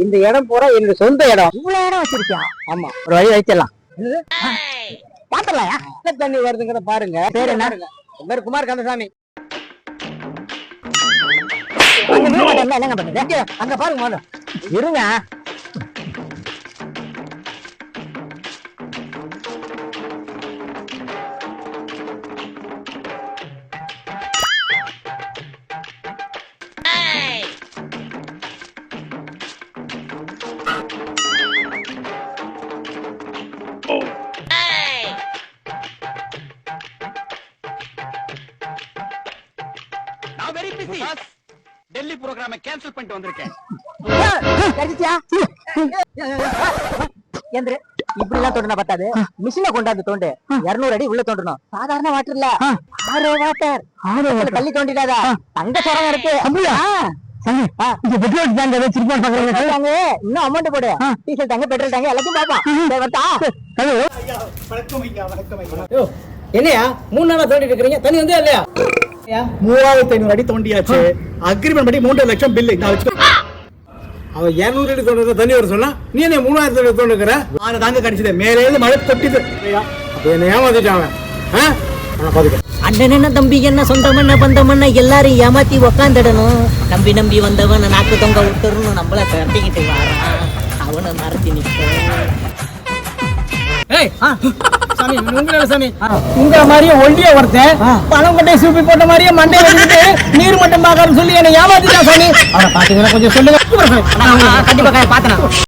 இந்த இடம் பூரா என்னோட சொந்த இடம். இவ்வளவு இடம் வச்சிருக்கியா? ஆமா, ஒரு வழி வச்சிடலாம். பாத்துடலாம்யா. தண்ணி வருதுங்கிறத பாருங்க. பேர் என்ன? என் பேர் குமார் கந்தசாமி. என்னங்க பண்ணுது? அங்க பாருங்க முதல்ல. இருங்க. டெல்லி புரோகிராம கேன்சல் பண்ணிட்டு வந்திருக்கேன். இப்படி எல்லாம் தோண்டினா பத்தாது. மிஷினை கொண்டாந்து தோண்டு. 200 அடி உள்ள தோண்டணும். சாதாரண வாட்டர் இல்ல, ஆரோ வாட்டர். தள்ளி தோண்டிடாதா, தங்க சரம் இருக்கு. இன்னும் அமௌண்ட் போடு. டீசல் டேங்க், பெட்ரோல் டேங்க் எல்லாத்தையும் பாப்பா. என்னையா 3 நாளா தோண்டிட்டு இருக்கீங்க? தண்ணி வந்து இல்லையா? 3500 அடி தோண்டியாச்சு. அக்ரிமெண்ட் படி 3 லட்சம் பில்லு. அவன் 200 அடி தோண்ட தண்ணி வர சொன்னா, நீ என்ன 3000 அடி தோண்டுக்கிற? ஆறு தாங்க கிடைச்சது. மேலே இருந்து மழை கொட்டிது. அப்ப என்ன ஏமாத்திட்டாங்க. அண்ணன் என்ன தம்பி என்ன சொந்தம் என்ன பந்தம் என்ன எல்லாரும் ஏமாத்தி உக்காந்துடணும். நம்பி நம்பி வந்தவன் நாக்கு தொங்க விட்டுறணும். நம்மள கட்டிக்கிட்டு வாரான், அவனை மறத்தி உங்க மாதிரியே ஒல்லியா ஒருத்தன் பணம் கொட்டை சூப்பி போட்ட மாதிரியே மண்டை வச்சுட்டு நீர் மட்டும் பாக்கான்னு சொல்லி என்ன ஏமாத்திட்டான் சாமி. அவனை பாத்தீங்கன்னா கொஞ்சம் சொல்லுங்க. கண்டிப்பா பாத்தனா